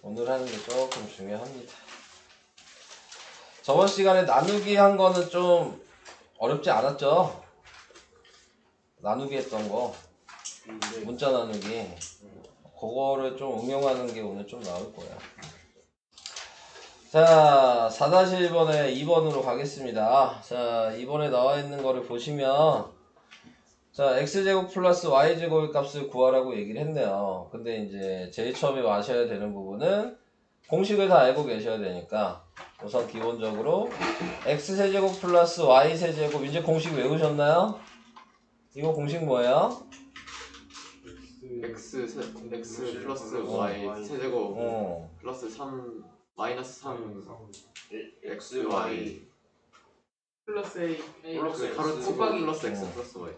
오늘 하는 게 조금 중요합니다. 저번 시간에 나누기 한 거는 좀 어렵지 않았죠? 나누기 했던 거 문자 나누기 그거를 좀 응용하는 게 오늘 좀 나올 거야. 자, 4-1번에 2번으로 가겠습니다. 자, 2번에 나와 있는 거를 보시면 자, x제곱 플러스 y제곱의 값을 구하라고 얘기를 했네요. 근데 이제 제일 처음에 아셔야 되는 부분은 공식을 다 알고 계셔야 되니까 우선 기본적으로 x세제곱 플러스 y세제곱 이제 공식 외우셨나요? 이거 공식 뭐예요? x 플러스 y 세제곱 플러스 3 마이너스 3 x y 플러스 a 플러스 가로 치고 곱하기 플러스 x 플러스 y.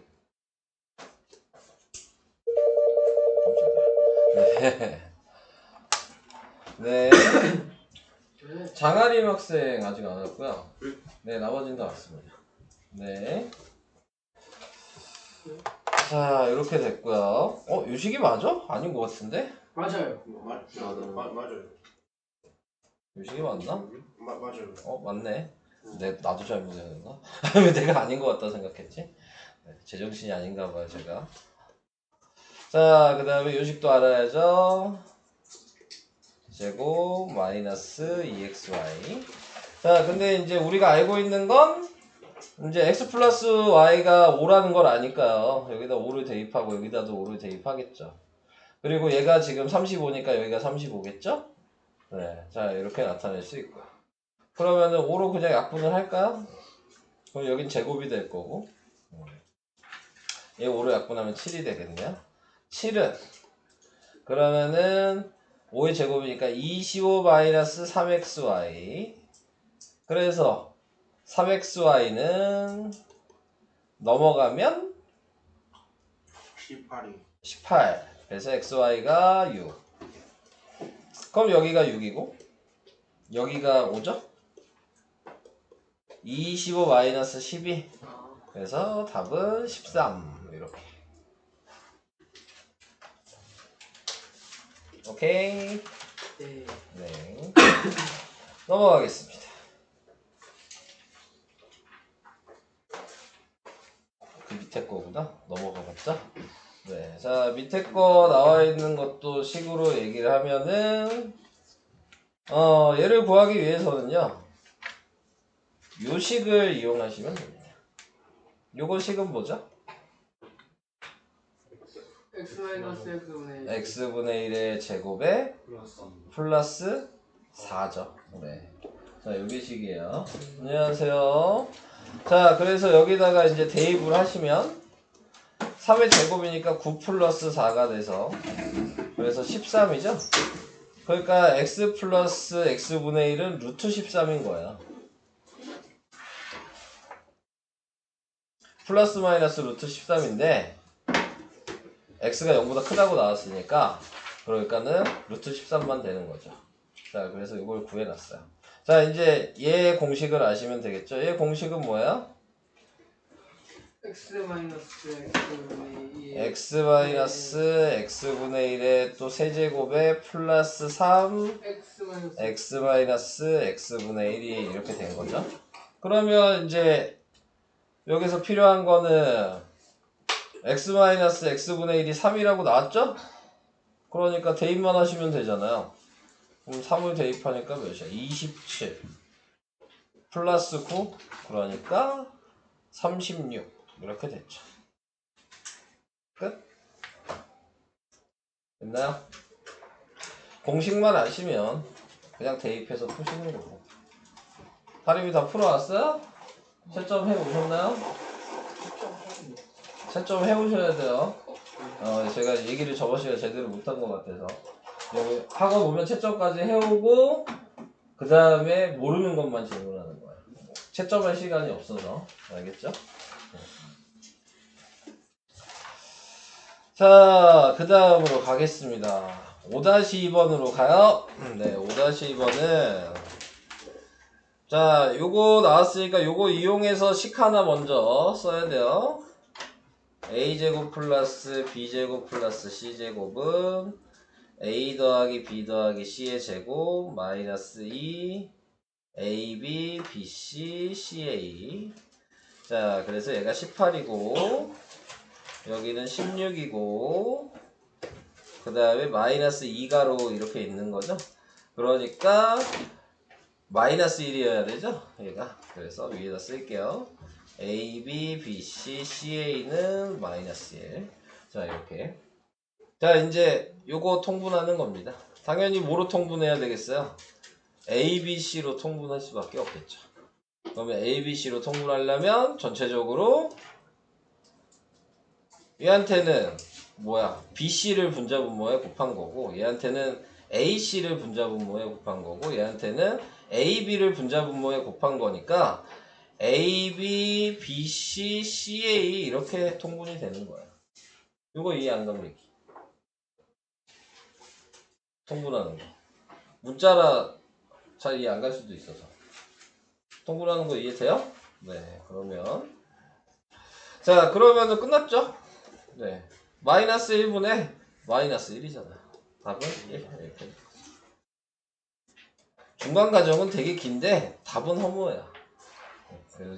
네. 장아림 학생 아직 안 왔고요. 네, 나머지는 다 왔습니다. 네. 자, 이렇게 됐고요. 유식이 맞아? 아닌 것 같은데? 맞아요. 맞아요. 유식이 맞나? 맞아요. 맞네. 나도 잘못했나? 왜 내가 아닌 것 같다 생각했지? 네, 제정신이 아닌가 봐요, 제가. 자, 그 다음에 요식도 알아야죠. 제곱 마이너스 2xy. 자, 근데 이제 우리가 알고 있는 건 이제 x 플러스 y가 5라는 걸 아니까요. 여기다 5를 대입하고 여기다도 5를 대입하겠죠. 그리고 얘가 지금 35니까 여기가 35겠죠? 네, 자 이렇게 나타낼 수 있고요. 그러면은 5로 그냥 약분을 할까요? 그럼 여긴 제곱이 될 거고 얘 5로 약분하면 7이 되겠네요. 7은 그러면은 5의 제곱이니까 25-3xy. 그래서 3xy는 넘어가면 18. 그래서 xy가 6. 그럼 여기가 6이고 여기가 5죠? 25-12. 그래서 답은 13. 이렇게. 오케이. 네. 넘어가겠습니다. 그 밑에 거구나. 넘어가봤자. 네. 자, 밑에 거 나와 있는 것도 식으로 얘기를 하면은, 얘를 구하기 위해서는요, 요 식을 이용하시면 됩니다. 요거 식은 뭐죠? x분의 1의 제곱에 플러스 4죠. 네. 자, 요게 식이에요. 안녕하세요. 자, 그래서 여기다가 이제 대입을 하시면 3의 제곱이니까 9 플러스 4가 돼서 그래서 13이죠. 그러니까 x 플러스 x분의 1은 루트 13인 거예요. 플러스 마이너스 루트 13인데 x가 0보다 크다고 나왔으니까 그러니까는 루트 13만 되는 거죠. 자, 그래서 이걸 구해놨어요. 자, 이제 얘 공식을 아시면 되겠죠. 얘 공식은 뭐야? x x분의 1의 또 세제곱에 플러스 3 x분의 1이 이렇게 된 거죠. 그러면 이제 여기서 필요한 거는 x분의 1이 3이라고 나왔죠? 그러니까 대입만 하시면 되잖아요. 그럼 3을 대입하니까 몇이야? 27 플러스 9 그러니까 36 이렇게 됐죠. 끝? 됐나요? 공식만 아시면 그냥 대입해서 푸시는 거고. 하림이 다 풀어왔어요? 채점 해오셨나요? 채점 해오셔야 돼요. 제가 얘기를 저번 시간에 제대로 못한 것 같아서 여기 학원 보면 채점까지 해오고 그 다음에 모르는 것만 질문하는 거예요. 채점할 시간이 없어서. 알겠죠? 자, 그 다음으로 가겠습니다. 5-2번으로 가요. 네, 5-2번은 자, 요거 나왔으니까 요거 이용해서 식 하나 먼저 써야 돼요. a제곱 플러스 b제곱 플러스 c제곱은 a 더하기 b 더하기 c의 제곱 마이너스 2 ab bc ca. 자, 그래서 얘가 18이고 여기는 16이고 그 다음에 마이너스 2가로 이렇게 있는 거죠. 그러니까 마이너스 1이어야 되죠, 얘가. 그래서 위에다 쓸게요. a, b, b, c, ca는 마이너스 1. 자, 이렇게. 자, 이제 요거 통분하는 겁니다. 당연히 뭐로 통분해야 되겠어요? a, b, c로 통분할 수밖에 없겠죠. 그러면 a, b, c로 통분하려면 전체적으로 얘한테는 뭐야? BC를 분자분모에 곱한 거고 얘한테는 AC를 분자분모에 곱한 거고 얘한테는 AB를 분자분모에 곱한 거니까 AB, BC, CA 이렇게 통분이 되는 거야. 이거 이해 안 갑니까? 통분하는 거. 문자라 잘 이해 안 갈 수도 있어서. 통분하는 거 이해돼요? 네, 그러면 자, 그러면은 끝났죠? 네. 마이너스 1분의 마이너스 1이잖아. 답은 1. 이렇게. 중간 과정은 되게 긴데 답은 허무해요.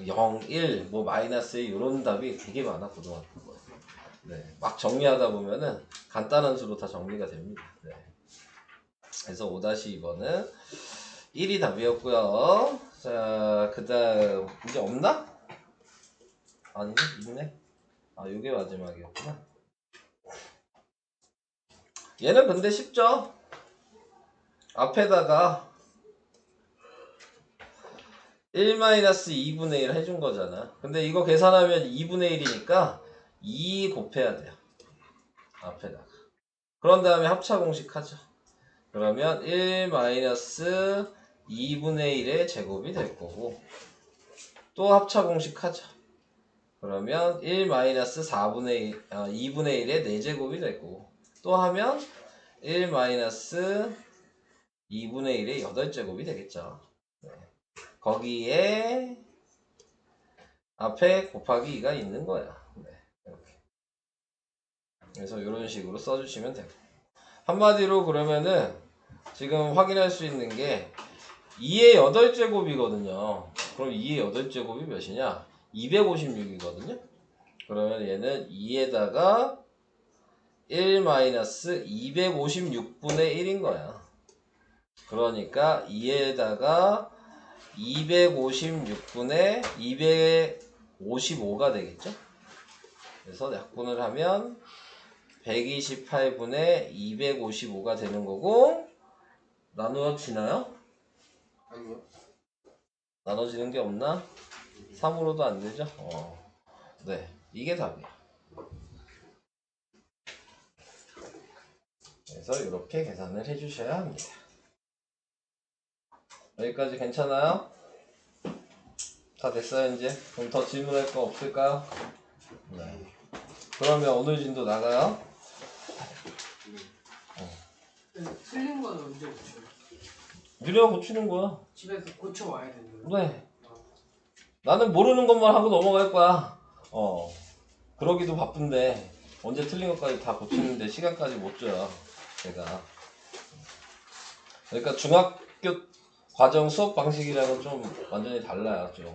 0, 1, 뭐 마이너스 1 이런 답이 되게 많아 고등학교 거에. 네. 막 정리하다 보면은 간단한 수로 다 정리가 됩니다. 네. 그래서 5-2번은 1이 답이었고요. 자, 그 다음 이제 없나? 아니, 있네. 아, 요게 마지막이었구나. 얘는 근데 쉽죠? 앞에다가 1-2분의 1 해준 거잖아. 근데 이거 계산하면 2분의 1이니까 2 곱해야 돼요. 앞에다가. 그런 다음에 합차 공식 하죠. 그러면 1-2분의 1의 제곱이 될 거고 또 합차 공식 하죠. 그러면 2분의 1의 4제곱이 될 거고 또 하면 1-2분의 1의 8제곱이 되겠죠. 네. 거기에 앞에 곱하기 2가 있는 거야. 네. 이렇게. 그래서 이런 식으로 써주시면 되고 한마디로 그러면은 지금 확인할 수 있는 게 2의 8제곱이거든요. 그럼 2의 8제곱이 몇이냐? 256이거든요. 그러면 얘는 2에다가 1-256분의 1인 거야. 그러니까 2에다가 256분의 255가 되겠죠? 그래서 약분을 하면 128분의 255가 되는 거고 나누어지나요? 아니요. 나눠지는 게 없나? 3으로도 안 되죠? 네, 이게 답이야. 그래서 이렇게 계산을 해주셔야 합니다. 여기까지 괜찮아요? 다 됐어요 이제? 그럼 더 질문할 거 없을까요? 네. 그러면 오늘 진도 나가요? 틀린 건 언제 고쳐요? 유리가 고치는 거야. 집에서 고쳐와야 되는 거예요? 네. 나는 모르는 것만 하고 넘어갈 거야. 그러기도 바쁜데 언제 틀린 것까지 다 고치는데 시간까지 못 줘요. 제가. 그러니까 중학교 과정 수업 방식이랑은 좀 완전히 달라요. 좀.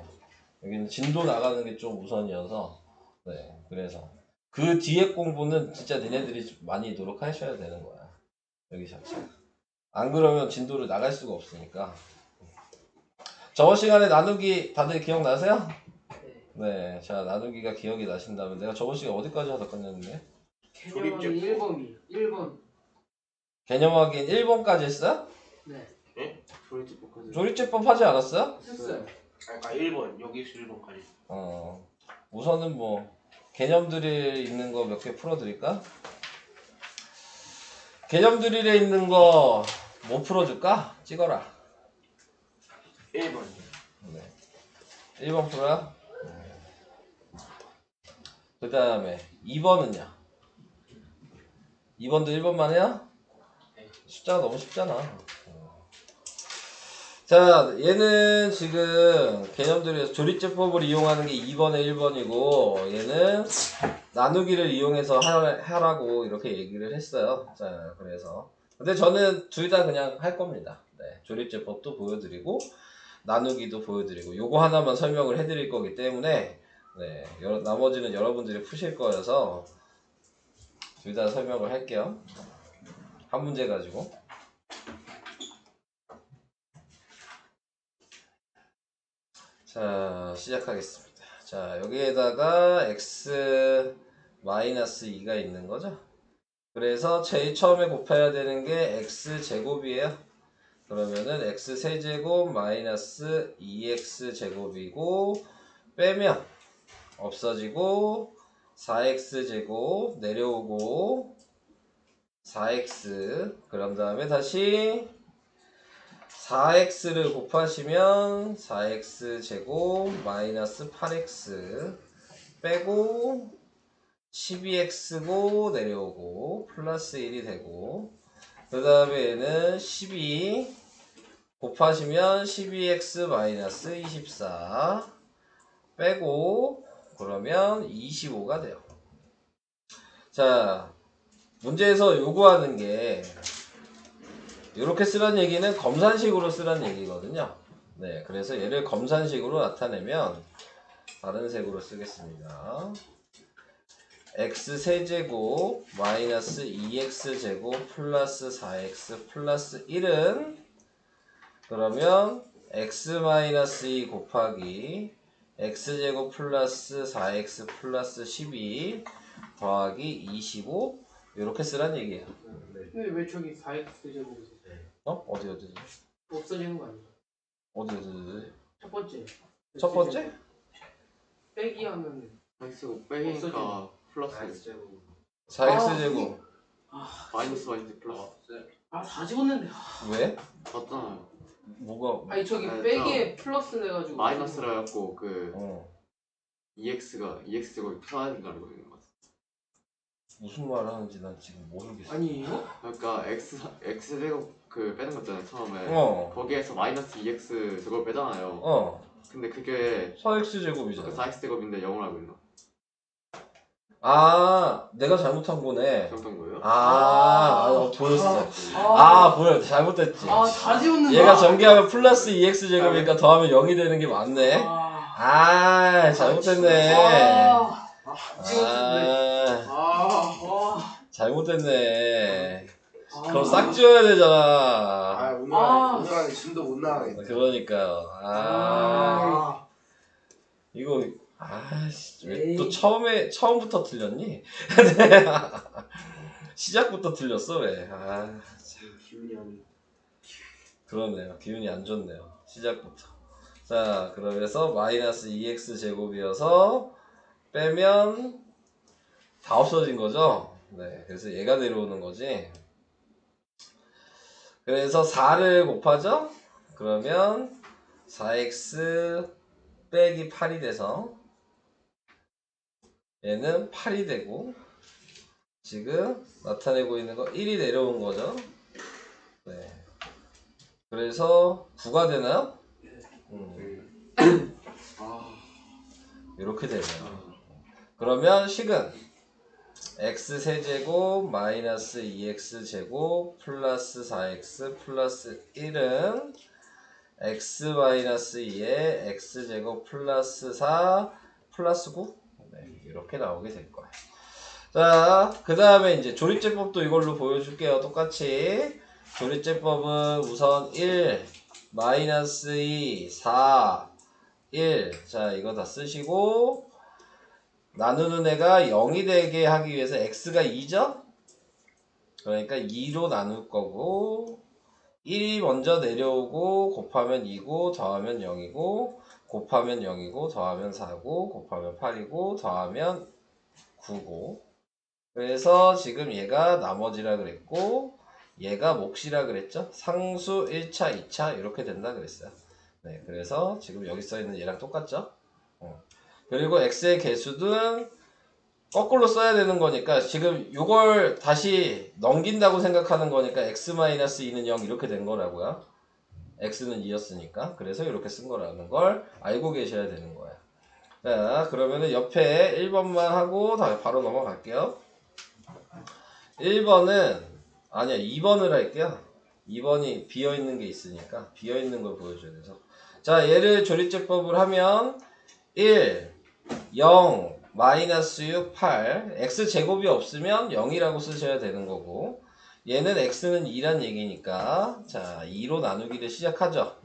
여기는 진도 나가는 게 좀 우선이어서. 네. 그래서 그 뒤에 공부는 진짜 니네들이 많이 노력하셔야 되는 거야. 여기 자체가. 안 그러면 진도를 나갈 수가 없으니까. 저번 시간에 나누기 다들 기억나세요? 네. 자, 나누기가 기억이 나신다면 내가 저번 시간 어디까지 하다 끝냈는데? 개념 확인 1번이 1번. 개념 확인 1번까지 했어요? 네. 조리집법까지. 조립제법 하지 않았어요? 했어요. 아까 1번 여기서 1번까지. 우선은 뭐 개념들이 있는 거 몇 개 풀어드릴까? 개념들에 있는 거 뭐 풀어줄까? 찍어라. 1번. 네. 1번 풀어요? 그 다음에 2번은요? 2번도 1번만 해요? 숫자가 너무 쉽잖아. 자, 얘는 지금 개념들에서 조립제법을 이용하는 게 2번에 1번이고 얘는 나누기를 이용해서 하라고 이렇게 얘기를 했어요. 자, 그래서 근데 저는 둘 다 그냥 할 겁니다. 네, 조립제법도 보여드리고 나누기도 보여드리고 요거 하나만 설명을 해드릴 거기 때문에 네, 나머지는 여러분들이 푸실 거여서 둘 다 설명을 할게요. 한 문제 가지고. 자, 시작하겠습니다. 자, 여기에다가 x 마이너스 2가 있는 거죠. 그래서 제일 처음에 곱해야 되는 게 x 제곱이에요. 그러면은 x 세제곱 마이너스 2x 제곱이고 빼면 없어지고 4x 제곱 내려오고 4x 그런 다음에 다시 4x를 곱하시면 4x 제곱 마이너스 8x 빼고 12x고 내려오고 플러스 1이 되고 그 다음에 얘는 12 곱하시면 12x 마이너스 24 빼고 그러면 25가 돼요. 자, 문제에서 요구하는 게 이렇게 쓰란 얘기는 검산식으로 쓰란 얘기거든요. 네, 그래서 얘를 검산식으로 나타내면 다른 색으로 쓰겠습니다. x 세제곱 마이너스 2x 제곱 플러스 4x 플러스 1은 그러면 x 마이너스 2 곱하기 x 제곱 플러스 4x 플러스 12 더하기 25 이렇게 쓰란 얘기예요. 근데 왜 저기 4x 제곱이 어? 어디? 없어지는 거 아니야? 어디? 첫 번째. 첫 번째? 빼기 하면 x고 빼기니까 플러스 제곱 4x 제곱 마이너스 플러스 다 집었는데. 왜? 맞잖아요. 뭐가 아니 저기 네, 빼기에 플러스 돼가지고. 마이너스라 갖고 그 어 2x 제곱이 플러스인가를 보이는 것 같아. 무슨 말을 하는지 난 지금 모르겠어. 아니에요? 그러니까 x 제곱 그 빼는 거 있잖아요 처음에. 어. 거기에서 마이너스 2x 제곱 빼잖아요. 어. 근데 그게 4x 제곱이잖아. 4x 제곱인데 0을 알고 있나? 아, 내가 잘못한 거네. 잘못한 거예요? 보였어. 보여. 잘못됐지. 다 지웠는데. 얘가 전개하면 플러스 2x 제곱이니까 더하면 0이 되는 게 맞네. 잘못됐네. 잘못됐네. 그럼 싹 지워야 되잖아. 오늘 안에 짐도 못 나가겠네. 그러니까요. 이거 왜 또 처음부터 틀렸니? 시작부터 틀렸어 왜? 기분이 안. 그러네요. 기운이 안 좋네요. 시작부터. 자, 그러면서 마이너스 2x 제곱이어서 빼면 다 없어진 거죠? 네, 그래서 얘가 내려오는 거지. 그래서 4를 곱하죠? 그러면 4x 빼기 8이 돼서 얘는 8이 되고 지금 나타내고 있는 거 1이 내려온 거죠. 네. 그래서 9가 되나요? 이렇게 되네요. 그러면 식은 x 세제곱 마이너스 2x 제곱 플러스 4x 플러스 1은 x 마이너스 2에 x 제곱 플러스 4 플러스 9 네, 이렇게 나오게 될 거예요. 자, 그 다음에 이제 조립제법도 이걸로 보여줄게요. 똑같이 조립제법은 우선 1 마이너스 2 4 1 자 이거 다 쓰시고 나누는 애가 0이 되게 하기 위해서 x가 2죠? 그러니까 2로 나눌 거고 1이 먼저 내려오고 곱하면 2고 더하면 0이고 곱하면 0이고 더하면 4고 곱하면 8이고 더하면 9고 그래서 지금 얘가 나머지라 그랬고 얘가 몫이라 그랬죠? 상수 1차, 2차 이렇게 된다 그랬어요. 네, 그래서 지금 여기 써있는 얘랑 똑같죠? 그리고 x의 개수는 거꾸로 써야 되는 거니까 지금 이걸 다시 넘긴다고 생각하는 거니까 x-2는 0 이렇게 된 거라고요. x는 2였으니까 그래서 이렇게 쓴 거라는 걸 알고 계셔야 되는 거예요. 자, 그러면은 옆에 1번만 하고 바로 넘어갈게요. 1번은 아니야 2번을 할게요. 2번이 비어있는 게 있으니까 비어있는 걸 보여줘야 돼서 자 얘를 조립제법을 하면 1 0 마이너스 6 8 x제곱이 없으면 0이라고 쓰셔야 되는 거고 얘는 x는 2란 얘기니까 자 2로 나누기를 시작하죠.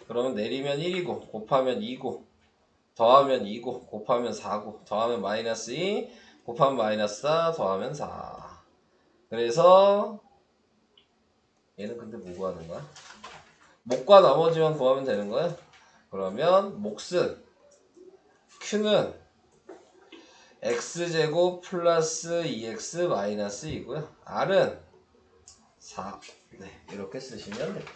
그러면 내리면 1이고 곱하면 2고 더하면 2고 곱하면 4고 더하면 마이너스 2 곱하면 마이너스 4 더하면 4 그래서 얘는 근데 뭐 구하는 거야? 목과 나머지만 구하면 되는 거야? 그러면 몫은 q는 x제곱 플러스 2x 마이너스 2고요. r은 4. 네, 이렇게 쓰시면 됩니다.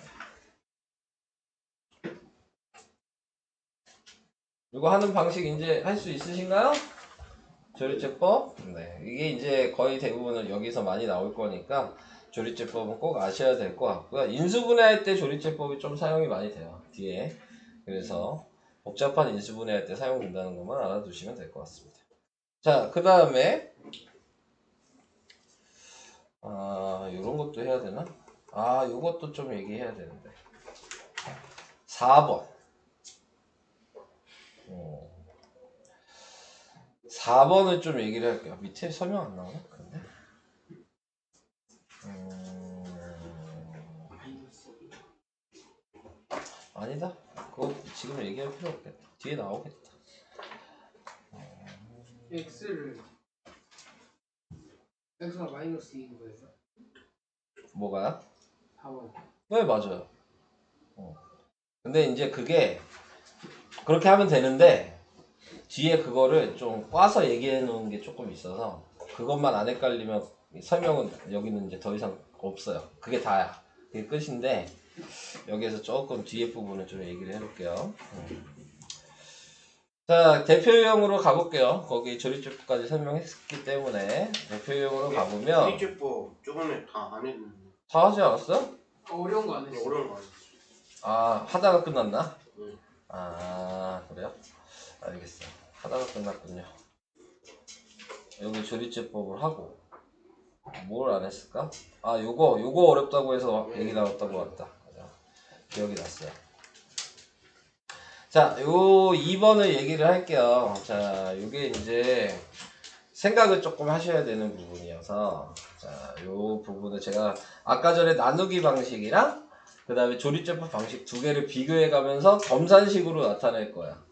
이거 하는 방식 이제 할 수 있으신가요? 조립제법? 네, 이게 이제 거의 대부분은 여기서 많이 나올 거니까 조립제법은 꼭 아셔야 될 것 같고요. 인수분해할 때 조립제법이 좀 사용이 많이 돼요. 뒤에. 그래서 복잡한 인수분해할 때 사용된다는 것만 알아두시면 될 것 같습니다. 자, 그 다음에 요런 것도 해야 되나? 요것도 좀 얘기해야 되는데 4번 4번을 좀 얘기를 할게요. 밑에 설명 안 나오나? 근데 아니다. 그거 지금 얘기할 필요 없겠다. 뒤에 나오겠다. x가 마이너스 2인 거예요? 뭐가요? 4번. 네, 맞아요. 근데 이제 그게 그렇게 하면 되는데 뒤에 그거를 좀 꽈서 얘기해 놓은 게 조금 있어서 그것만 안 헷갈리면 설명은 여기는 이제 더 이상 없어요. 그게 다야. 그게 끝인데 여기에서 조금 뒤에 부분을 좀 얘기를 해볼게요. 자, 대표 유형으로 가볼게요. 거기 조립제법까지 설명했기 때문에 대표 유형으로 가보면 조립제법 저번에 다 안 했는데. 다 하지 않았어? 어려운 거 안 했어. 어려운 거 안 했어. 하다가 끝났나? 응. 그래요? 알겠어. 하다가 끝났군요. 여기 조립제법을 하고 뭘 안 했을까? 요거 어렵다고 해서 얘기 나왔다고 왔다. 기억이 났어요. 자, 요 2번을 얘기를 할게요. 자, 요게 이제 생각을 조금 하셔야 되는 부분이어서 자, 요 부분을 제가 아까 전에 나누기 방식이랑 그 다음에 조립제법 방식 두 개를 비교해 가면서 검산식으로 나타낼 거야.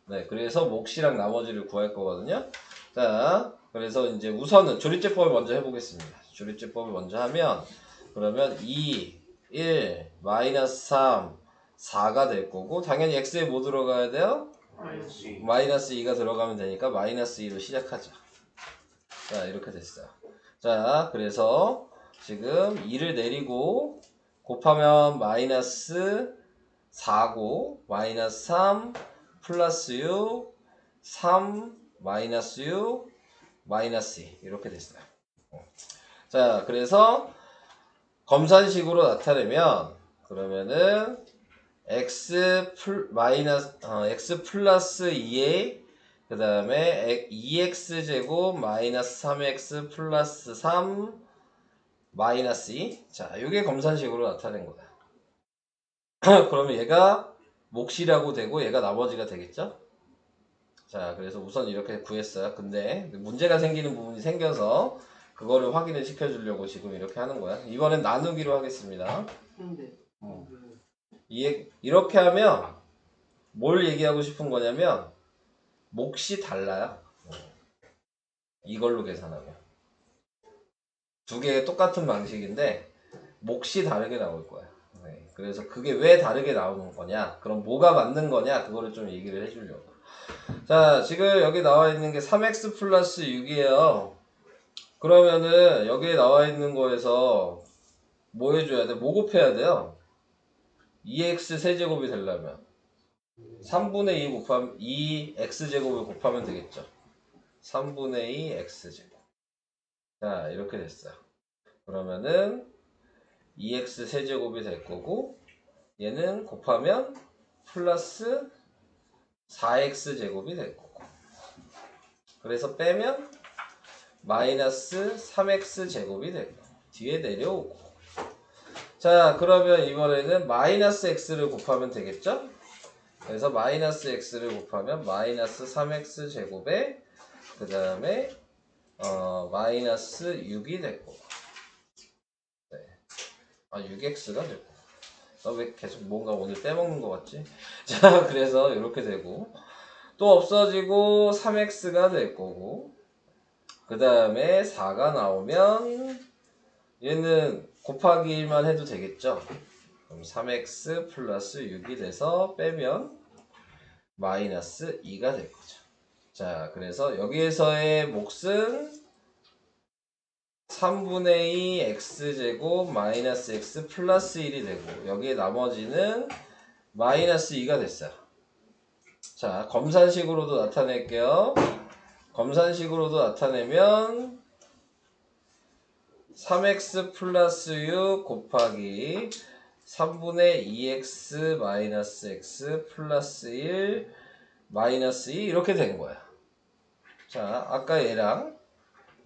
네, 그래서 몫이랑 나머지를 구할 거거든요. 자, 그래서 이제 우선은 조립제법을 먼저 해보겠습니다. 조립제법을 먼저 하면 그러면 2, 1, 마이너스 3, 4가 될 거고 당연히 x에 뭐 들어가야 돼요? 마이너스 2. 마이너스 2가 들어가면 되니까 마이너스 2로 시작하자. 자, 이렇게 됐어요. 자, 그래서 지금 2를 내리고 곱하면 마이너스 4고 마이너스 3 플러스 6 3 마이너스 6 마이너스 2 이렇게 됐어요. 자, 그래서 검산식으로 나타내면 그러면은 x 플러스 2에 그 다음에 2x제곱 마이너스 3x 플러스 3 마이너스 2 자, 이게 검산식으로 나타낸 거야. 그러면 얘가 몫이라고 되고 얘가 나머지가 되겠죠? 자, 그래서 우선 이렇게 구했어요. 근데 문제가 생기는 부분이 생겨서 그거를 확인을 시켜주려고 지금 이렇게 하는 거야. 이번엔 나누기로 하겠습니다. 근데 이렇게 하면 뭘 얘기하고 싶은 거냐면 몫이 달라요. 이걸로 계산하면 두 개의 똑같은 방식인데 몫이 다르게 나올 거야. 네, 그래서 그게 왜 다르게 나오는 거냐, 그럼 뭐가 맞는 거냐, 그거를 좀 얘기를 해주려고. 자, 지금 여기 나와 있는 게 3x 플러스 6이에요. 그러면은 여기에 나와 있는 거에서 뭐 해줘야 돼? 뭐 곱해야 돼요? 2x 세제곱이 되려면 3분의 2 곱하면 2x제곱을 곱하면 되겠죠. 3분의 2 x제곱. 자, 이렇게 됐어요. 그러면은 2x 세제곱이 될 거고 얘는 곱하면 플러스 4x 제곱이 될 거고 그래서 빼면 마이너스 3x 제곱이 될 거고 뒤에 내려오고 자, 그러면 이번에는 마이너스 x를 곱하면 되겠죠? 그래서 마이너스 x를 곱하면 마이너스 3x 제곱에 그 다음에 마이너스 6이 됐고, 네. 6x가 됐고. 나 왜 계속 뭔가 오늘 빼먹는 것 같지? 자, 그래서 이렇게 되고, 또 없어지고 3x가 될 거고, 그 다음에 4가 나오면 얘는 곱하기 1만 해도 되겠죠? 그럼 3x 플러스 6이 돼서 빼면 마이너스 2가 될 거죠. 자, 그래서 여기에서의 몫은 3분의 2 x제곱 마이너스 x 플러스 1이 되고, 여기에 나머지는 마이너스 2가 됐어요. 자, 검산식으로도 나타낼게요. 검산식으로도 나타내면 3x 플러스 6 곱하기 3분의 2x 마이너스 x 플러스 1 마이너스 2 이렇게 된 거야. 자, 아까 얘랑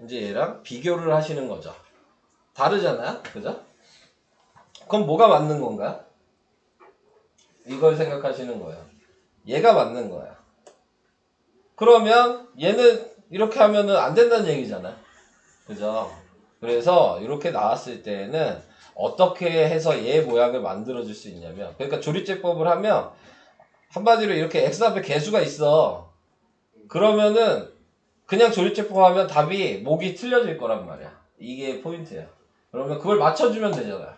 이제 얘랑 비교를 하시는 거죠. 다르잖아요, 그죠? 그럼 뭐가 맞는 건가? 이걸 생각하시는 거예요. 얘가 맞는 거야. 그러면 얘는 이렇게 하면은 안 된다는 얘기잖아, 그죠? 그래서 이렇게 나왔을 때에는 어떻게 해서 얘 모양을 만들어 줄 수 있냐면, 그러니까 조립제법을 하면 한마디로 이렇게 x 앞에 개수가 있어. 그러면은 그냥 조립제법 하면 답이 목이 틀려질 거란 말이야. 이게 포인트야. 그러면 그걸 맞춰주면 되잖아.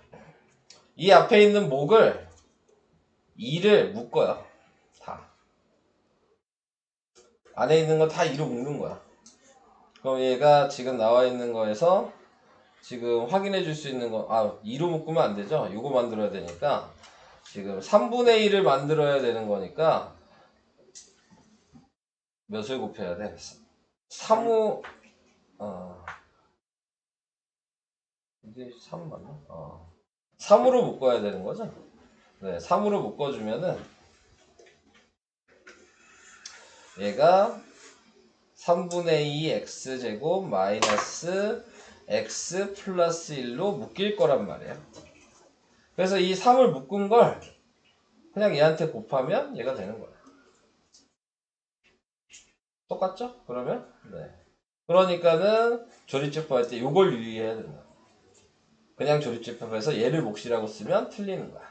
이 앞에 있는 목을 2를 묶어요. 다. 안에 있는 거 다 2로 묶는 거야. 그럼 얘가 지금 나와 있는 거에서 지금 확인해 줄 수 있는 거, 2로 묶으면 안 되죠? 이거 만들어야 되니까 지금 3분의 1을 만들어야 되는 거니까 몇을 곱해야 돼? 3호, 이게 3 맞나? 3으로 묶어야 되는 거죠? 네, 3으로 묶어주면은 얘가 3분의 2 x제곱 마이너스 x 플러스 1로 묶일 거란 말이에요. 그래서 이 3을 묶은 걸 그냥 얘한테 곱하면 얘가 되는 거야. 똑같죠? 그러면? 네. 그러니까는 조립제법 할 때 이걸 유의해야 된다. 그냥 조립제법에서 얘를 몫이라고 쓰면 틀리는 거야.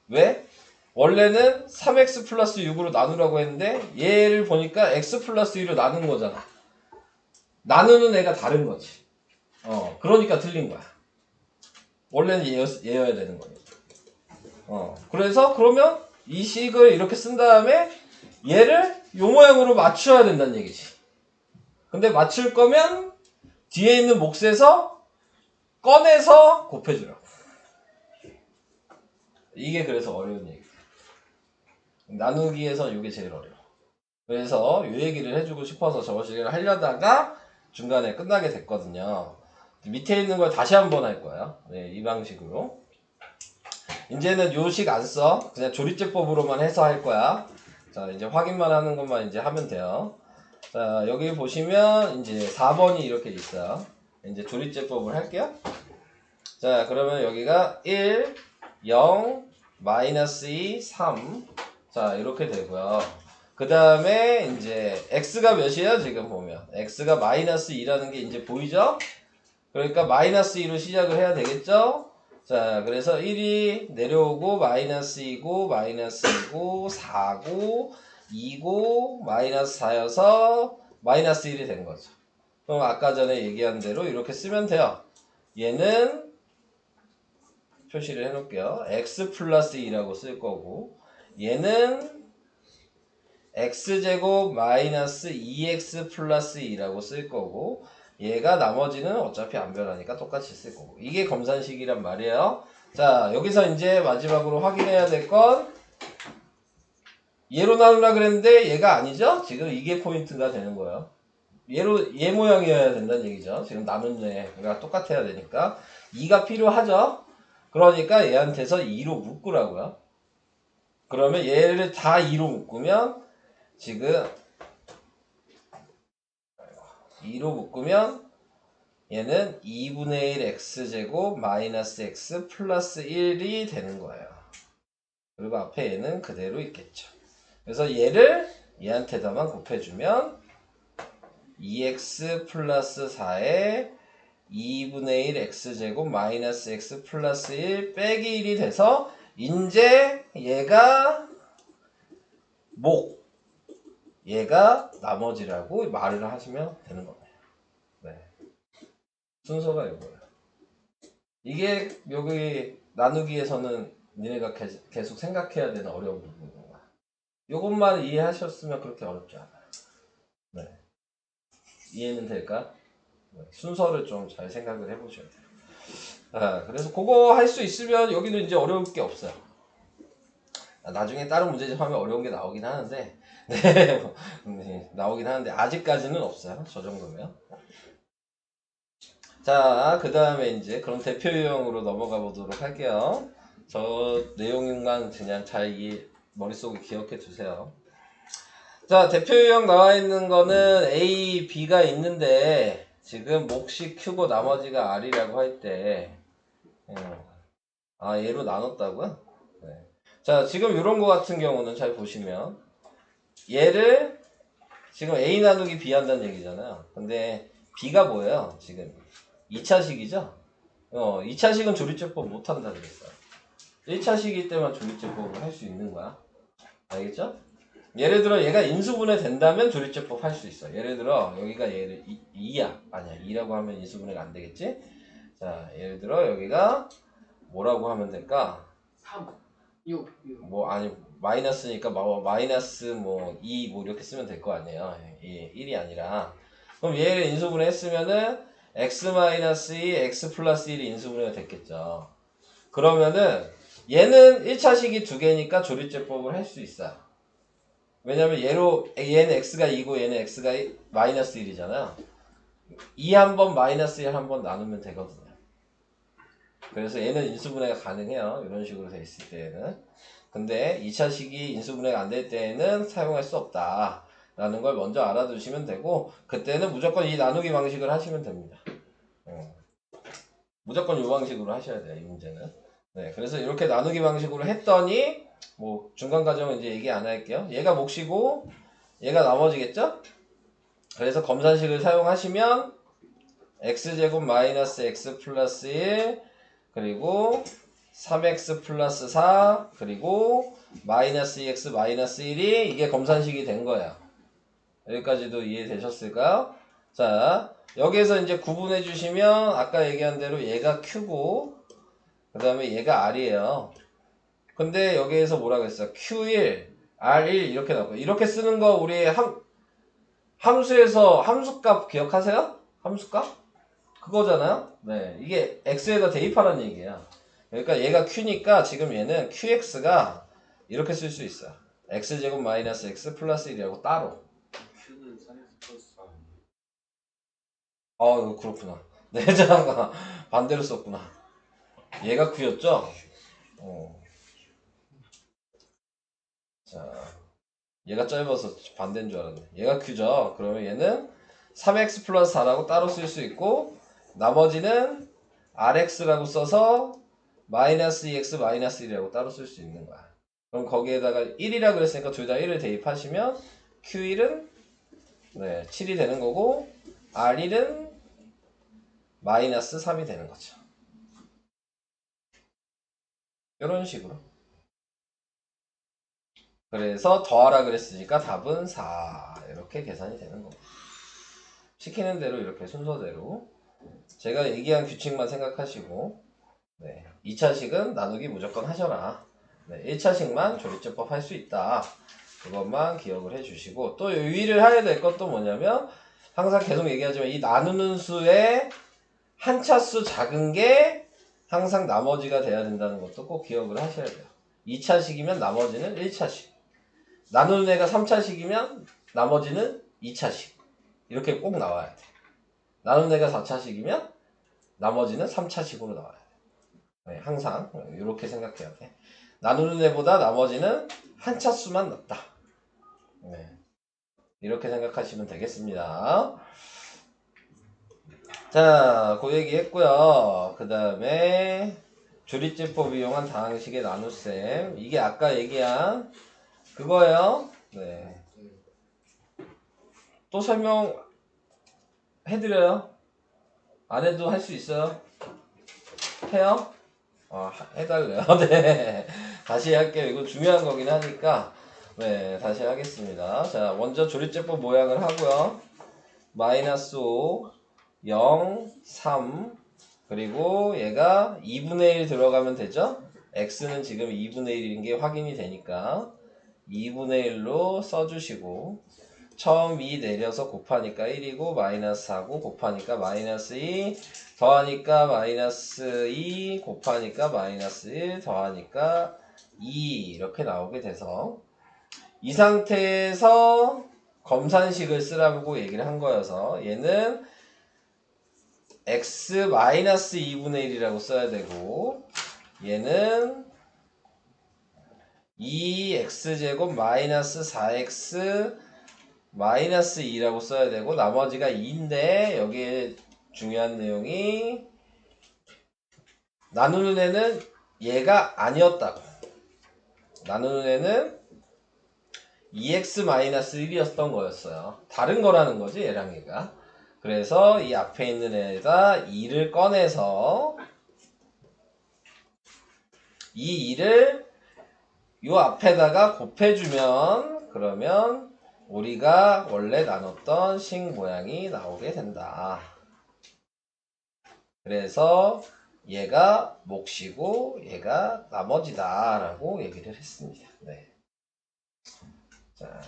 왜? 원래는 3x 플러스 6으로 나누라고 했는데 얘를 보니까 x 플러스 2로 나눈 거잖아. 나누는 애가 다른 거지. 그러니까 틀린 거야. 원래는 얘여야 되는 거니까. 그래서 그러면 이 식을 이렇게 쓴 다음에 얘를 요 모양으로 맞춰야 된다는 얘기지. 근데 맞출 거면 뒤에 있는 몫에서 꺼내서 곱해주라고. 이게 그래서 어려운 얘기야. 나누기에서 이게 제일 어려워. 그래서 이 얘기를 해주고 싶어서 저번 시간에 하려다가 중간에 끝나게 됐거든요. 밑에 있는 걸 다시 한번 할 거예요. 네, 이 방식으로. 이제는 요식 안 써. 그냥 조립제법으로만 해서 할 거야. 자, 이제 확인만 하는 것만 이제 하면 돼요. 자, 여기 보시면 이제 4번이 이렇게 있어요. 이제 조립제법을 할게요. 자, 그러면 여기가 1, 0, 마이너스 2, 3. 자, 이렇게 되고요. 그 다음에 이제 x가 몇이에요? 지금 보면 x가 마이너스 2라는 게 이제 보이죠? 그러니까 마이너스 2로 시작을 해야 되겠죠? 자, 그래서 1이 내려오고 마이너스 2고 마이너스 2고 4고 2고 마이너스 4여서 마이너스 1이 된 거죠. 그럼 아까 전에 얘기한 대로 이렇게 쓰면 돼요. 얘는 표시를 해놓을게요. x 플러스 2라고 쓸 거고, 얘는 x제곱 마이너스 2x 플러스 2라고 쓸 거고, 얘가 나머지는 어차피 안 변하니까 똑같이 쓸 거고. 이게 검산식이란 말이에요. 자, 여기서 이제 마지막으로 확인해야 될 건 얘로 나누라 그랬는데 얘가 아니죠? 지금 이게 포인트가 되는 거예요. 얘 모양이어야 된다는 얘기죠. 지금 나눈 애가 똑같아야 되니까 2가 필요하죠. 그러니까 얘한테서 2로 묶으라고요. 그러면 얘를 다 2로 묶으면 지금 2로 묶으면 얘는 2분의 1 x제곱 마이너스 x 플러스 1이 되는 거예요. 그리고 앞에 얘는 그대로 있겠죠. 그래서 얘를 얘한테다만 곱해주면 2x 플러스 4에 2분의 1 x제곱 마이너스 x 플러스 1 빼기 1이 돼서 이제 얘가 얘가 나머지라고 말을 하시면 되는 겁니다. 네. 순서가 이거예요. 이게 여기 나누기에서는 니네가 계속 생각해야 되는 어려운 부분인 거야. 이것만 이해하셨으면 그렇게 어렵지 않아요. 네. 이해는 될까? 네. 순서를 좀 잘 생각을 해보셔야 돼요. 아, 그래서 그거 할 수 있으면 여기는 이제 어려울 게 없어요. 나중에 다른 문제집 하면 어려운 게 나오긴 하는데 네, 나오긴 하는데 아직까지는 없어요. 저 정도면. 자, 그 다음에 이제 그럼 대표 유형으로 넘어가 보도록 할게요. 저 내용만 그냥 잘 머릿속에 기억해 두세요. 자, 대표 유형 나와 있는 거는 A, B가 있는데 지금 몫이 Q고 나머지가 R이라고 할 때 얘로 나눴다고요? 네. 자, 지금 이런 거 같은 경우는 잘 보시면 얘를 지금 A 나누기 B 한다는 얘기잖아요. 근데 B가 뭐예요? 지금 2차식이죠? 2차식은 조리제법 못한다 그랬어요. 1차식일 때만 조리제법을 할 수 있는 거야. 알겠죠? 예를 들어 얘가 인수분해 된다면 조리제법 할 수 있어. 예를 들어 여기가 얘를 2야. 아니야. 2라고 하면 인수분해가 안 되겠지? 자, 예를 들어 여기가 뭐라고 하면 될까? 3, 6, 아니 마이너스니까 마이너스 2 이렇게 쓰면 될 거 아니에요. 1이 아니라. 그럼 얘를 인수분해 했으면은 x-2, x 플러스 1이 인수분해가 됐겠죠. 그러면은 얘는 1차식이 두 개니까 조립제법을 할 수 있어요. 왜냐면 얘는 x가 2고 얘는 x가 마이너스 1이잖아요. 2 한 번 마이너스 1 한 번 나누면 되거든요. 그래서 얘는 인수분해가 가능해요. 이런 식으로 돼 있을 때에는. 근데 2차식이 인수분해가 안 될 때에는 사용할 수 없다 라는 걸 먼저 알아두시면 되고, 그때는 무조건 이 나누기 방식을 하시면 됩니다. 무조건 이 방식으로 하셔야 돼요, 이 문제는. 네, 그래서 이렇게 나누기 방식으로 했더니 중간 과정은 이제 얘기 안 할게요. 얘가 몫이고 얘가 나머지겠죠? 그래서 검산식을 사용하시면 x제곱 마이너스 x 플러스 1 그리고 3x 플러스 4 그리고 마이너스 2x 마이너스 1이 이게 검산식이 된 거야. 여기까지도 이해되셨을까요? 자, 여기에서 이제 구분해 주시면 아까 얘기한 대로 얘가 Q고 그 다음에 얘가 R이에요. 근데 여기에서 뭐라고 했어? Q1, R1 이렇게 나왔고, 이렇게 쓰는 거 우리 함수에서 함수값 기억하세요? 함수값? 그거잖아요? 네, 이게 X에다 대입하라는 얘기야. 그러니까 얘가 Q니까 지금 얘는 QX가 이렇게 쓸 수 있어요. X제곱 마이너스 X 플러스 1이라고 따로. Q는 3x 플러스 4. 그렇구나. 내장가 반대로 썼구나. 얘가 Q였죠? 자, 얘가 짧아서 반대인 줄 알았네. 얘가 Q죠? 그러면 얘는 3x 플러스 4라고 따로 쓸 수 있고, 나머지는 rx라고 써서 마이너스 2x 마이너스 1이라고 따로 쓸 수 있는 거야. 그럼 거기에다가 1이라 그랬으니까 둘 다 1을 대입하시면 q1은 7이 되는 거고 r1은 마이너스 3이 되는 거죠. 이런 식으로. 그래서 더하라 그랬으니까 답은 4 이렇게 계산이 되는 겁니다. 시키는 대로 이렇게 순서대로 제가 얘기한 규칙만 생각하시고 2차식은 나누기 무조건 하셔라. 1차식만 조립제법 할 수 있다. 그것만 기억을 해주시고, 또 유의를 해야 될 것도 뭐냐면 항상 계속 얘기하지만 이 나누는 수의 한 차수 작은 게 항상 나머지가 돼야 된다는 것도 꼭 기억을 하셔야 돼요. 2차식이면 나머지는 1차식, 나누는 애가 3차식이면 나머지는 2차식, 이렇게 꼭 나와야 돼. 나누는 애가 4차식이면 나머지는 3차식으로 나와야 돼. 항상 이렇게 생각해야 돼. 나누는 애보다 나머지는 한 차수만 낫다. 이렇게 생각하시면 되겠습니다. 자, 그 얘기 했고요. 그 다음에 조리제법 이용한 다항식의 나눗셈. 이게 아까 얘기한 그거예요. 네. 또 설명해드려요? 안 해도 할 수 있어요? 해요? 해달래요. 네. 다시 할게요. 이거 중요한 거긴 하니까. 네, 다시 하겠습니다. 자, 먼저 조리제법 모양을 하고요. 마이너스 5, 0, 3, 그리고 얘가 2분의 1 들어가면 되죠? x는 지금 2분의 1인 게 확인이 되니까 2분의 1로 써주시고 처음 2 내려서 곱하니까 1이고 마이너스 4고 곱하니까 마이너스 2 더하니까 마이너스 2 곱하니까 마이너스 1 더하니까 2 이렇게 나오게 돼서 이 상태에서 검산식을 쓰라고 얘기를 한 거여서 얘는 x 마이너스 2분의 1이라고 써야 되고 얘는 2x제곱 마이너스 4x 마이너스 2라고 써야 되고 나머지가 2인데 여기에 중요한 내용이 나누는 애는 얘가 아니었다고. 나누는 애는 2x 마이너스 1이었던 거였어요. 다른 거라는 거지 얘랑 얘가. 그래서 이 앞에 있는 애에다 2를 꺼내서 이 2를 요 앞에다가 곱해주면 그러면 우리가 원래 나눴던 식 모양이 나오게 된다. 그래서 얘가 몫이고 얘가 나머지다 라고 얘기를 했습니다. 네. 자,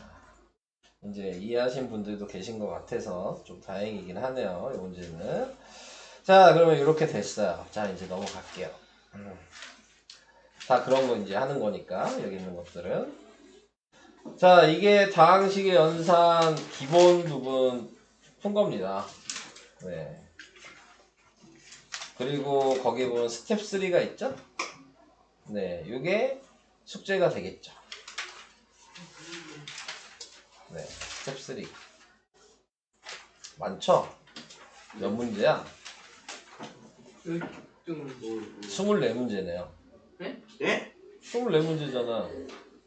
이제 이해하신 분들도 계신 것 같아서 좀 다행이긴 하네요. 이 문제는. 자, 그러면 이렇게 됐어요. 자, 이제 넘어갈게요. 다 그런 거 이제 하는 거니까 여기 있는 것들은. 자, 이게 다항식의 연산 기본 부분 푼 겁니다. 네. 그리고 거기 보면 스텝 3가 있죠? 네, 이게 숙제가 되겠죠. 네, 스텝 3. 많죠? 몇 문제야? 24문제네요. 네? 예? 24문제잖아.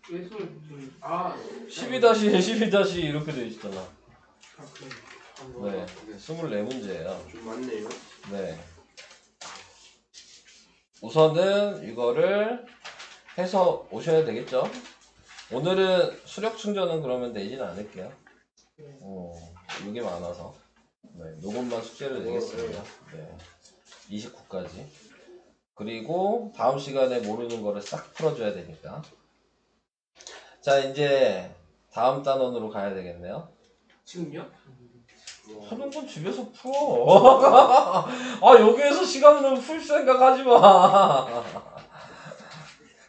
왜 소리 좀. 아. 12-12- 이렇게 돼 있잖아. 아, 그래. 네, 24문제예요. 좀 많네요. 네. 우선은 이거를 해서 오셔야 되겠죠? 오늘은 수력 충전은 그러면 내지는 않을게요. 이게 많아서. 네, 요것만 숙제를 내겠습니다. 네. 29까지. 그리고 다음 시간에 모르는 거를 싹 풀어줘야 되니까. 자, 이제 다음 단원으로 가야 되겠네요. 지금요? 하는 건 집에서 풀어. 아, 여기에서 시간으로 풀 생각 하지 마.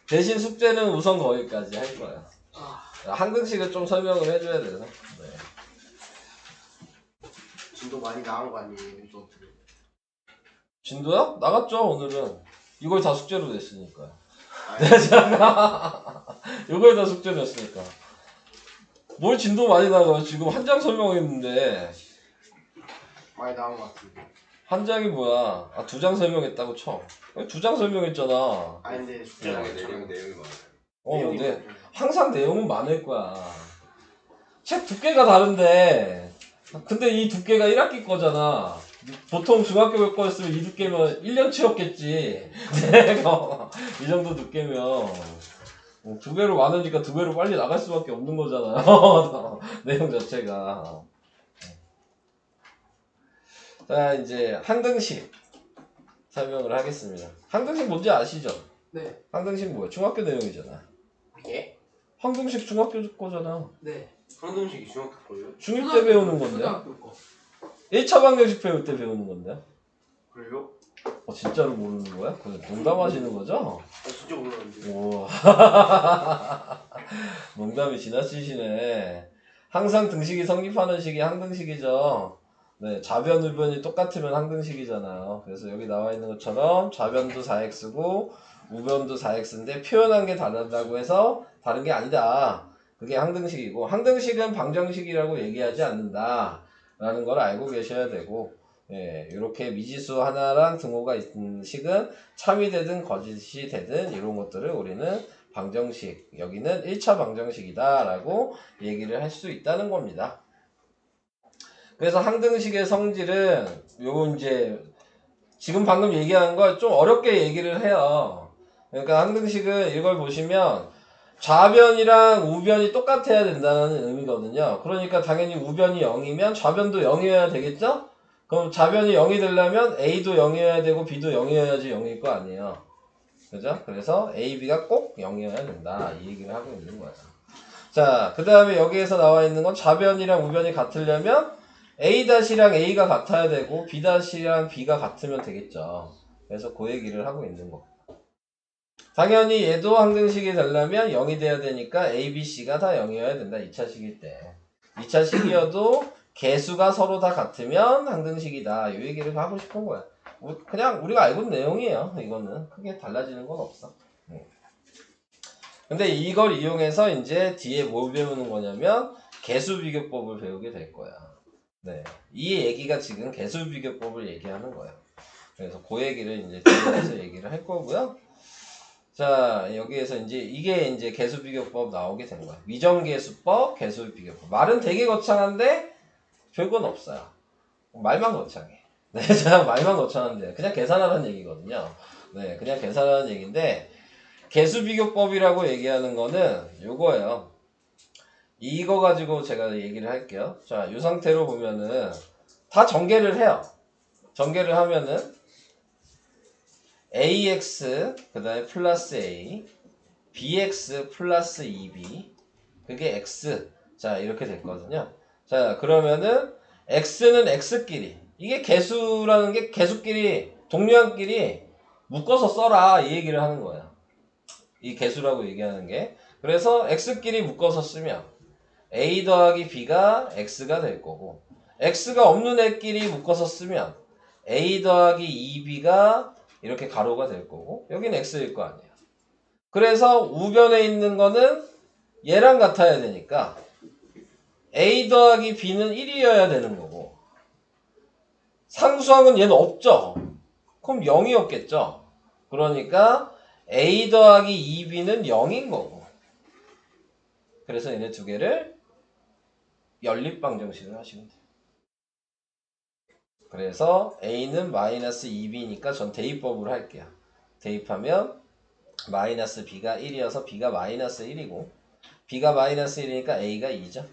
대신 숙제는 우선 거기까지 할 거야. 한글식을 좀 설명을 해줘야 돼서. 네. 진도 많이 나간 거 아니에요? 또 어떻게? 진도야? 나갔죠, 오늘은. 이걸 다 숙제로 냈으니까. 이걸 다 숙제로 냈으니까. 뭘 진도 많이 나가요? 지금 한 장 설명했는데. 많이 나간 거 같은데. 한 장이 뭐야? 아, 2장 설명했다고 쳐. 2장 설명했잖아. 아니 근데 숙제가 내용이 많아요. 근데 항상 내용은 많을 거야. 책 두께가 다른데, 근데 이 두께가 1학기 거잖아. 보통 중학교 거였으면 이 두께면 1년치였겠지. 이 정도 두께면. 2배로 많으니까 2배로 빨리 나갈 수밖에 없는 거잖아요. 내용 자체가. 자, 이제 항등식 설명을 하겠습니다. 항등식 뭔지 아시죠? 네. 항등식 뭐야? 중학교 내용이잖아. 예? 항등식 중학교 거잖아. 네. 황동식이 중학교 거예요? 중1 때 배우는 건데. 초등학교 거. 1차 방정식 배울 때 배우는 건데. 그래요? 진짜로 모르는 거야? 농담하시는 거죠? 진짜 몰랐는데. 오. 농담이 지나치시네. 항상 등식이 성립하는 식이 항등식이죠. 네, 좌변, 우변이 똑같으면 항등식이잖아요. 그래서 여기 나와 있는 것처럼 좌변도 4x고 우변도 4x인데 표현한 게 다르다고 해서 다른 게 아니다. 그게 항등식이고 항등식은 방정식이라고 얘기하지 않는다. 라는 걸 알고 계셔야 되고 예, 이렇게 미지수 하나랑 등호가 있는 식은 참이 되든 거짓이 되든 이런 것들을 우리는 방정식, 여기는 1차 방정식이다 라고 얘기를 할 수 있다는 겁니다. 그래서 항등식의 성질은 요 이제 지금 방금 얘기한 걸 좀 어렵게 얘기를 해요. 그러니까 항등식은 이걸 보시면 좌변이랑 우변이 똑같아야 된다는 의미거든요. 그러니까 당연히 우변이 0이면 좌변도 0이어야 되겠죠? 그럼 좌변이 0이 되려면 A도 0이어야 되고 B도 0이어야지 0일 거 아니에요. 그죠? 그래서 A, B가 꼭 0이어야 된다. 이 얘기를 하고 있는 거예요. 자, 그 다음에 여기에서 나와 있는 건 좌변이랑 우변이 같으려면 A-랑 A가 같아야 되고 B-랑 B가 같으면 되겠죠. 그래서 그 얘기를 하고 있는 거. 당연히 얘도 항등식이 되려면 0이 돼야 되니까 A, B, C가 다 0이어야 된다. 2차식일 때. 2차식이어도 개수가 서로 다 같으면 항등식이다. 이 얘기를 하고 싶은 거야. 그냥 우리가 알고 있는 내용이에요. 이거는 크게 달라지는 건 없어. 근데 이걸 이용해서 이제 뒤에 뭘 배우는 거냐면 개수비교법을 배우게 될 거야. 네. 이 얘기가 지금 개수비교법을 얘기하는 거예요. 그래서 그 얘기를 이제 뒤에서 얘기를 할 거고요. 자, 여기에서 이게 이제 개수비교법 나오게 된 거야. 위정계수법, 개수비교법. 말은 되게 거창한데 별건 없어요. 말만 거창해. 네, 그냥 말만 거창한데 그냥 계산하라는 얘기거든요. 네, 그냥 계산하라는 얘기인데 개수비교법이라고 얘기하는 거는 요거예요. 이거 가지고 제가 얘기를 할게요. 자, 이 상태로 보면은 다 전개를 해요. 전개를 하면은 ax 그 다음에 플러스 a bx 플러스 2b 그게 x 자 이렇게 됐거든요. 자 그러면은 x는 x끼리 이게 개수라는 게 개수끼리 동류항끼리 묶어서 써라 이 얘기를 하는 거예요. 이 개수라고 얘기하는 게 그래서 x끼리 묶어서 쓰면 a 더하기 b가 x가 될 거고 x가 없는 애끼리 묶어서 쓰면 a 더하기 2b가 이렇게 가로가 될 거고 여기는 x일 거 아니에요. 그래서 우변에 있는 거는 얘랑 같아야 되니까 a 더하기 b는 1이어야 되는 거고 상수항은 얘는 없죠. 그럼 0이었겠죠. 그러니까 a 더하기 2b는 0인 거고 그래서 얘네 두 개를 연립방정식을 하시면 돼요. 그래서 a는 마이너스 2b니까 전 대입법으로 할게요. 대입하면 마이너스 b가 1이어서 b가 마이너스 1이고 b가 마이너스 1이니까 a가 2죠.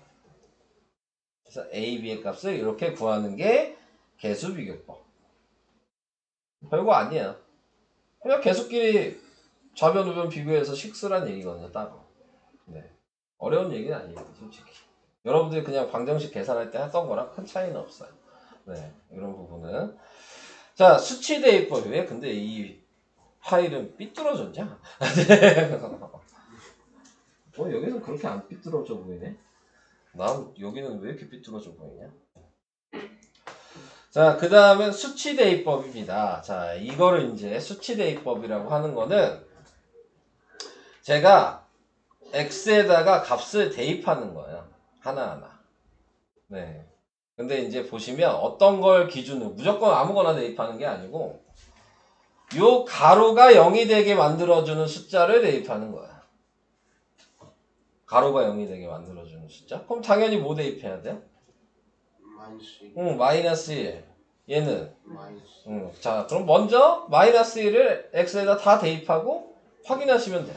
그래서 a, b의 값을 이렇게 구하는 게 개수비교법. 별거 아니에요. 그냥 개수끼리 좌변, 우변 비교해서 식수란 얘기거든요. 따로. 네. 어려운 얘기는 아니에요. 솔직히. 여러분들이 그냥 방정식 계산할 때 했던 거랑 큰 차이는 없어요. 네. 이런 부분은. 자, 수치대입법. 왜 근데 이 파일은 삐뚤어졌냐? 여기는 그렇게 안 삐뚤어져 보이네? 난 여기는 왜 이렇게 삐뚤어져 보이냐? 자, 그 다음은 수치대입법입니다. 자, 이거를 이제 수치대입법이라고 하는 거는 제가 x에다가 값을 대입하는 거예요. 하나하나. 네. 근데 이제 보시면 어떤 걸 기준으로 무조건 아무거나 대입하는 게 아니고 요 가로가 0이 되게 만들어주는 숫자를 대입하는 거야. 가로가 0이 되게 만들어주는 숫자? 그럼 당연히 뭐 대입해야 돼? 마이너스 마이너스 1. 얘는? 마이너스 자, 그럼 먼저 마이너스 1을 x에다 다 대입하고 확인하시면 돼요.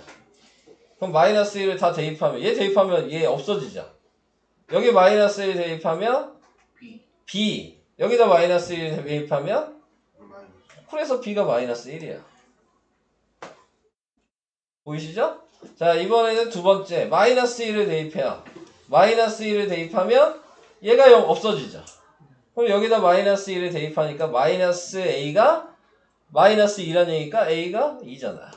그럼 마이너스 1을 다 대입하면 얘 대입하면 얘 없어지죠. 여기 마이너스 1 대입하면 b. 여기다 마이너스 1 대입하면 마이너스 그래서 b가 마이너스 1이야. 보이시죠? 자, 이번에는 두 번째 마이너스 1을 대입해요. 마이너스 1을 대입하면 얘가 0 없어지죠. 그럼 여기다 마이너스 1을 대입하니까 마이너스 a가 마이너스 2라는 얘기니까 a가 2잖아.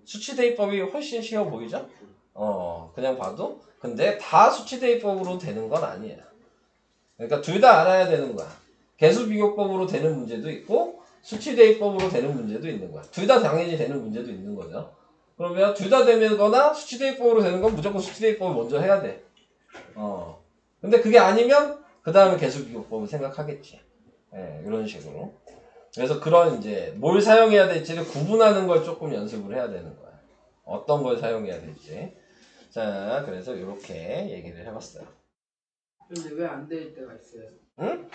수치 대입법이 훨씬 쉬워 보이죠? 그냥 봐도. 근데 다 수치 대입법으로 되는 건 아니에요. 그러니까 둘 다 알아야 되는 거야. 개수 비교법으로 되는 문제도 있고 수치 대입법으로 되는 문제도 있는 거야. 둘 다 당연히 되는 문제도 있는 거죠. 그러면 둘 다 되는 거나 수치 대입법으로 되는 건 무조건 수치 대입법을 먼저 해야 돼. 근데 그게 아니면 그 다음에 계수비교법을 생각하겠지. 예, 이런 식으로. 그래서 그런 이제 뭘 사용해야 될지를 구분하는 걸 조금 연습을 해야 되는 거야. 어떤 걸 사용해야 될지. 자, 그래서 이렇게 얘기를 해봤어요. 근데 왜 안 될 때가 있어요? 응?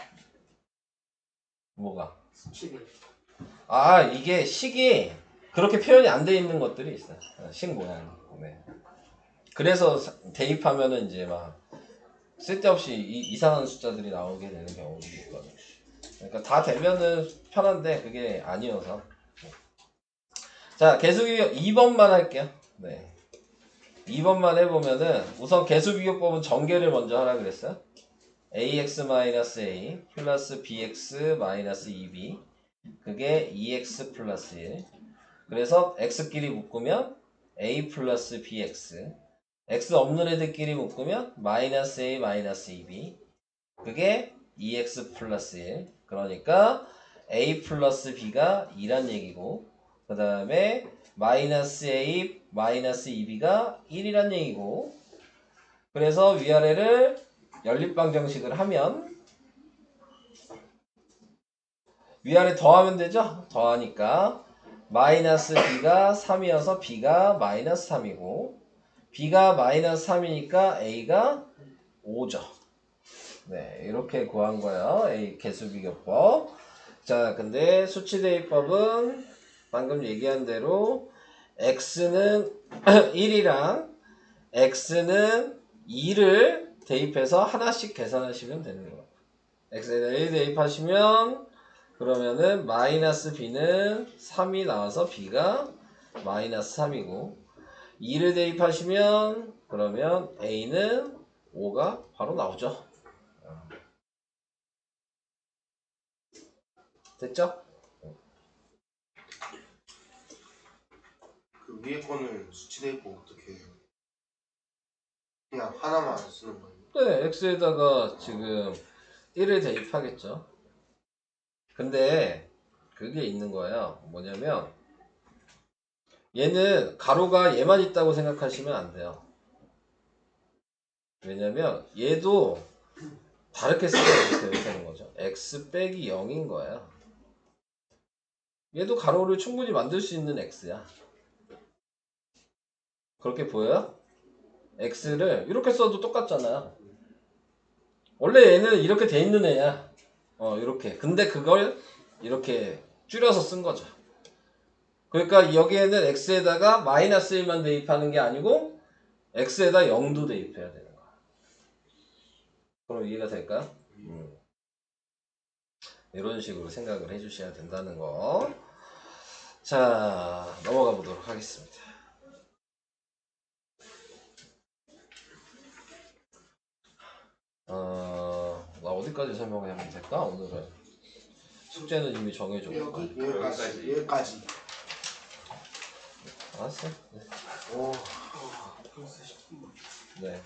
뭐가? 수치대. 아, 이게 식이 그렇게 표현이 안 돼 있는 것들이 있어요. 식 모양이. 네. 그래서 대입하면은 이제 막 쓸데없이 이상한 숫자들이 나오게 되는 경우도 있거든요. 그러니까 다 되면은 편한데 그게 아니어서. 자, 계수비교 2번만 할게요. 네. 2번만 해보면은 우선 계수비교법은 전개를 먼저 하라 그랬어요. ax-a 플러스 bx-2b 그게 2x 플러스 1. 그래서 x끼리 묶으면 a 플러스 bx, x 없는 애들끼리 묶으면 마이너스 a 마이너스 2b 그게 2x 플러스 1. 그러니까 a 플러스 b가 2란 얘기고 그 다음에 마이너스 a 마이너스 2b가 1이란 얘기고 그래서 위아래를 연립방정식을 하면 위아래 더하면 되죠? 더하니까 마이너스 b가 3이어서 b가 마이너스 3이고 b가 마이너스 3이니까 a가 5죠. 네, 이렇게 구한 거예요. A 계수비교법. 자, 근데 수치대입법은 방금 얘기한 대로 x는 1이랑 x는 2를 대입해서 하나씩 계산하시면 되는 거예요. x에다 1 대입하시면 그러면은 마이너스 b는 3이 나와서 b가 마이너스 3이고 2를 대입하시면 그러면 a는 5가 바로 나오죠. 됐죠? 그 위에 거는 수치대입법 어떻게 해요? 그냥 하나만 쓰는 거예요? 네, x에다가 지금 1을 대입하겠죠. 근데 그게 있는 거예요. 뭐냐면 얘는 가로가 얘만 있다고 생각하시면 안 돼요. 왜냐면 얘도 다르게 쓰면 이렇게 되는 거죠. x 빼기 0인 거예요. 얘도 가로를 충분히 만들 수 있는 x야. 그렇게 보여요? x를 이렇게 써도 똑같잖아요. 원래 얘는 이렇게 돼 있는 애야. 이렇게. 근데 그걸 이렇게 줄여서 쓴 거죠. 그러니까 여기에는 x에다가 마이너스 1만 대입하는 게 아니고 x에다 0도 대입해야 되는 거야. 그럼 이해가 될까요? 이런 식으로 생각을 해주셔야 된다는 거. 자, 넘어가 보도록 하겠습니다. 나 어디까지 설명하면 될까? 오늘은 숙제는 이미 정해줬고. 여기까지. 알았어. 네. 오. 벌써 10분. 네.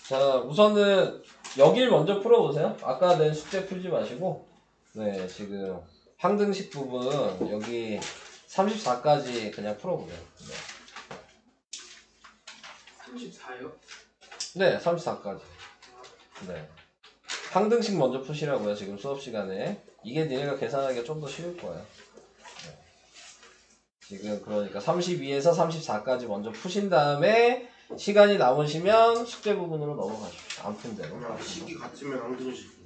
자, 우선은 여길 먼저 풀어보세요. 아까 낸 숙제 풀지 마시고. 네, 지금 항등식 부분 여기 34까지 그냥 풀어보세요. 네, 34요? 네 34까지. 네. 항등식 먼저 푸시라고요. 지금 수업 시간에. 이게 니네가 계산하기가 좀 더 쉬울 거예요. 네. 지금 그러니까 32에서 34까지 먼저 푸신 다음에 시간이 남으시면 숙제 부분으로 넘어가십시오. 안 푼 대로. 그냥 식이 같으면 항등식.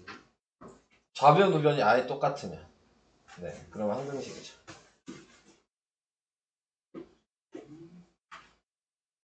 좌변 우변이 아예 똑같으면. 네, 그러면 항등식이죠.